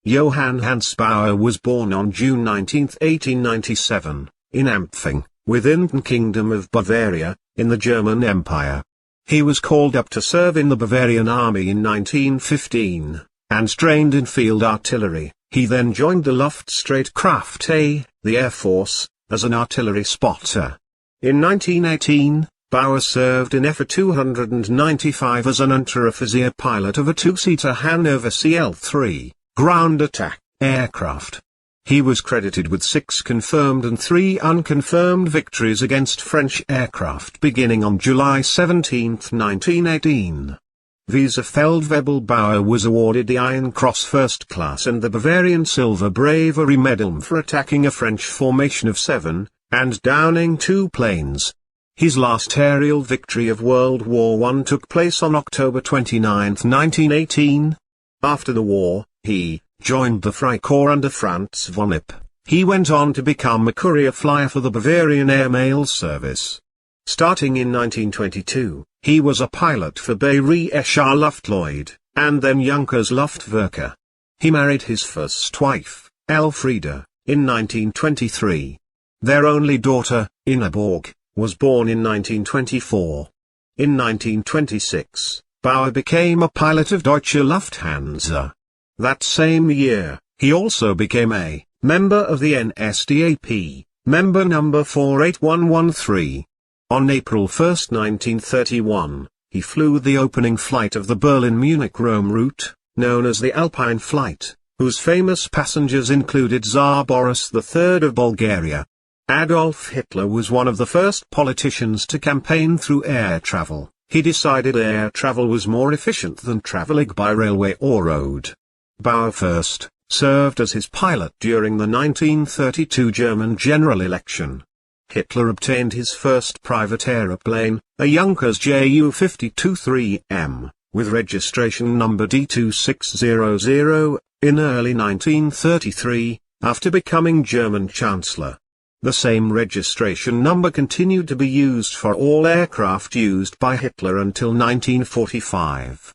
Johannes Hans Baur was born on June 19, 1897, in Ampfing, within the Kingdom of Bavaria, in the German Empire. He was called up to serve in the Bavarian army in 1915, and trained in field artillery. He then joined the Luftstreitkräfte, the Air Force, as an artillery spotter. In 1918, Baur served in FA 295 as an under-officer pilot of a two-seater Hannover CL-3 ground attack aircraft. He was credited with 6 confirmed and 3 unconfirmed victories against French aircraft beginning on July 17, 1918. Weserfeldwebel Baur was awarded the Iron Cross First Class and the Bavarian Silver Bravery Medal for attacking a French formation of 7, and downing 2 planes. His last aerial victory of World War I took place on October 29, 1918. After the war, he joined the Freikorps under Franz von Lipp. He went on to become a courier flyer for the Bavarian Air Mail Service. Starting in 1922, he was a pilot for Bayerischer Luftleute, and then Junkers Luftwerke. He married his first wife, Elfriede, in 1923. Their only daughter, Ingeborg, was born in 1924. In 1926, Baur became a pilot of Deutsche Lufthansa. That same year, he also became a member of the NSDAP, member number 48113. On April 1, 1931, he flew the opening flight of the Berlin-Munich-Rome route, known as the Alpine Flight, whose famous passengers included Tsar Boris III of Bulgaria. Adolf Hitler was one of the first politicians to campaign through air travel. He decided air travel was more efficient than traveling by railway or road. Baur first served as his pilot during the 1932 German general election. Hitler obtained his first private aeroplane, a Junkers Ju-52-3M, with registration number D2600, in early 1933, after becoming German Chancellor. The same registration number continued to be used for all aircraft used by Hitler until 1945.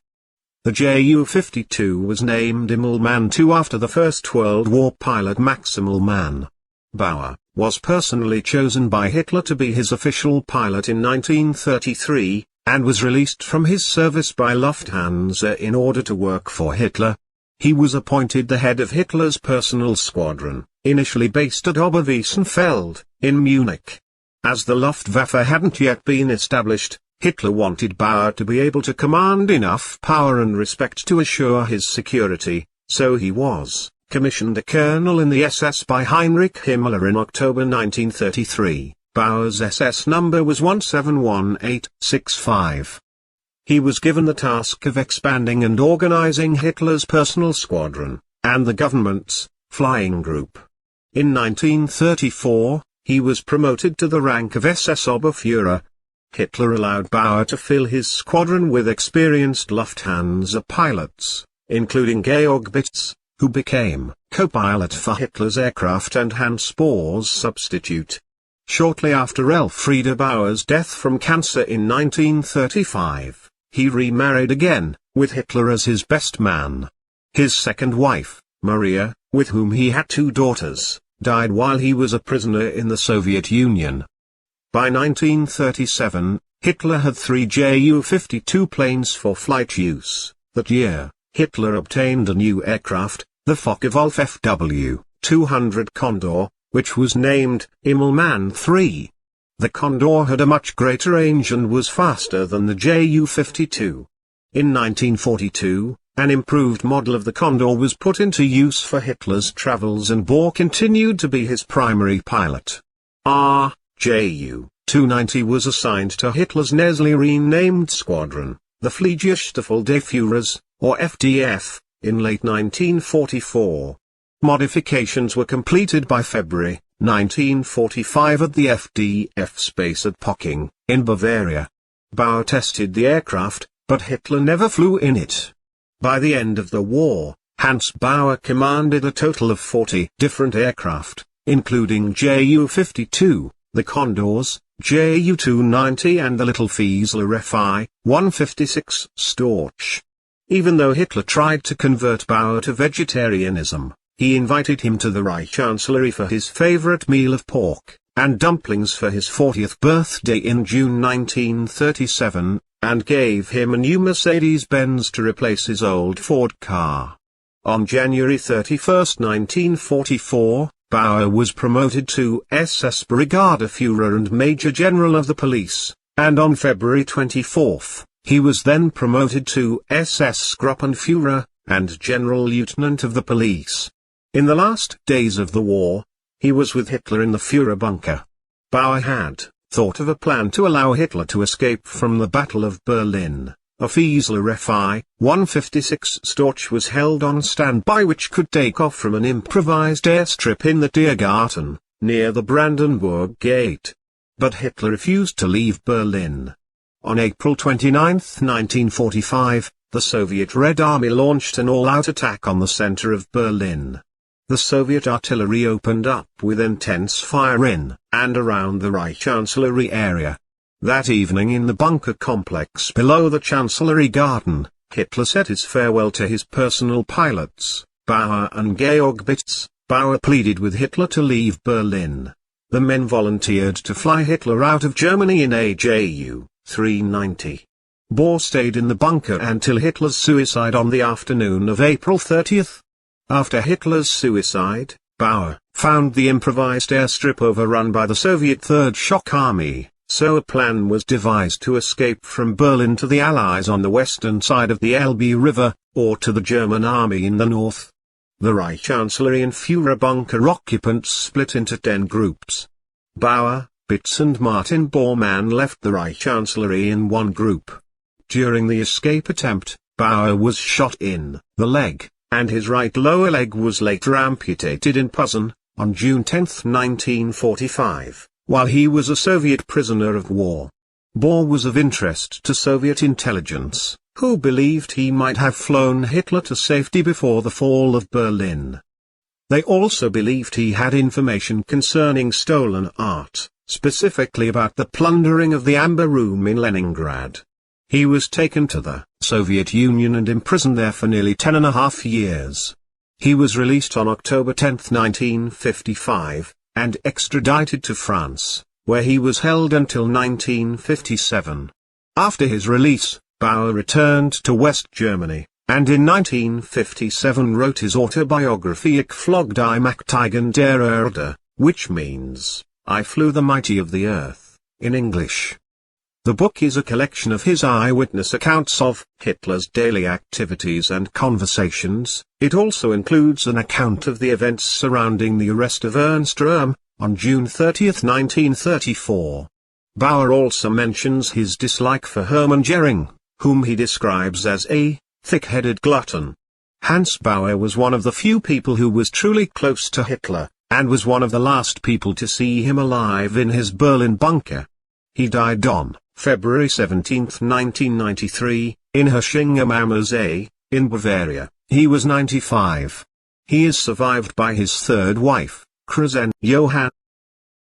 The Ju-52 was named Immelmann II after the First World War pilot Max Immelmann. Baur was personally chosen by Hitler to be his official pilot in 1933, and was released from his service by Lufthansa in order to work for Hitler. He was appointed the head of Hitler's personal squadron, initially based at Oberwiesenfeld, in Munich. As the Luftwaffe hadn't yet been established, Hitler wanted Baur to be able to command enough power and respect to assure his security, so he was commissioned a colonel in the SS by Heinrich Himmler in October 1933. Baur's SS number was 171865. He was given the task of expanding and organizing Hitler's personal squadron, and the government's flying group. In 1934, he was promoted to the rank of SS Oberführer. Hitler allowed Baur to fill his squadron with experienced Lufthansa pilots, including Georg Bitz, who became co-pilot for Hitler's aircraft and Hans Baur's substitute. Shortly after Elfriede Baur's death from cancer in 1935, he remarried again, with Hitler as his best man. His second wife, Maria, with whom he had 2 daughters, died while he was a prisoner in the Soviet Union. By 1937, Hitler had 3 Ju-52 planes for flight use. That year, Hitler obtained a new aircraft, the Focke-Wulf FW-200 Condor, which was named Immelmann III. The Condor had a much greater range and was faster than the Ju-52. In 1942, an improved model of the Condor was put into use for Hitler's travels and Baur continued to be his primary pilot. Ju-290 was assigned to Hitler's Nestle renamed squadron, the Fliegerstaffel des Führers, or FDF, in late 1944. Modifications were completed by February 1945 at the FDF space at Pocking, in Bavaria. Baur tested the aircraft, but Hitler never flew in it. By the end of the war, Hans Baur commanded a total of 40 different aircraft, including Ju-52, the Condors, Ju-290 and the Little Fieseler Fi-156 Storch. Even though Hitler tried to convert Baur to vegetarianism, he invited him to the Reich Chancellery for his favorite meal of pork and dumplings for his 40th birthday in June 1937, and gave him a new Mercedes-Benz to replace his old Ford car. On January 31, 1944, Baur was promoted to SS Brigadeführer and Major General of the Police, and on February 24, he was then promoted to SS Gruppenführer and General Lieutenant of the Police. In the last days of the war, he was with Hitler in the Führer bunker. Baur had thought of a plan to allow Hitler to escape from the Battle of Berlin. A Fiesler Fi-156 Storch was held on standby which could take off from an improvised airstrip in the Tiergarten, near the Brandenburg Gate. But Hitler refused to leave Berlin. On April 29, 1945, the Soviet Red Army launched an all-out attack on the center of Berlin. The Soviet artillery opened up with intense fire in and around the Reich Chancellery area. That evening in the bunker complex below the Chancellery Garden, Hitler said his farewell to his personal pilots, Baur and Georg Bitz. Baur pleaded with Hitler to leave Berlin. The men volunteered to fly Hitler out of Germany in a Ju-390. Baur stayed in the bunker until Hitler's suicide on the afternoon of April 30. After Hitler's suicide, Baur found the improvised airstrip overrun by the Soviet Third Shock Army, so a plan was devised to escape from Berlin to the Allies on the western side of the Elbe River, or to the German army in the north. The Reich Chancellery and Führer bunker occupants split into 10 groups. Baur, Bitz and Martin Bormann left the Reich Chancellery in one group. During the escape attempt, Baur was shot in the leg, and his right lower leg was later amputated in Posen, on June 10, 1945, while he was a Soviet prisoner of war. Baur was of interest to Soviet intelligence, who believed he might have flown Hitler to safety before the fall of Berlin. They also believed he had information concerning stolen art, specifically about the plundering of the Amber Room in Leningrad. He was taken to the Soviet Union and imprisoned there for nearly 10.5 years. He was released on October 10, 1955, and extradited to France, where he was held until 1957. After his release, Baur returned to West Germany, and in 1957 wrote his autobiography Ich flog die Mächtigen der Erde, which means, I flew the mighty of the earth, in English. The book is a collection of his eyewitness accounts of Hitler's daily activities and conversations. It also includes an account of the events surrounding the arrest of Ernst Röhm, on June 30, 1934. Baur also mentions his dislike for Hermann Göring, whom he describes as a thick-headed glutton. Hans Baur was one of the few people who was truly close to Hitler, and was one of the last people to see him alive in his Berlin bunker. He died on February 17, 1993, in Hechingen am Ammersee, in Bavaria. He was 95. He is survived by his third wife, Johannes.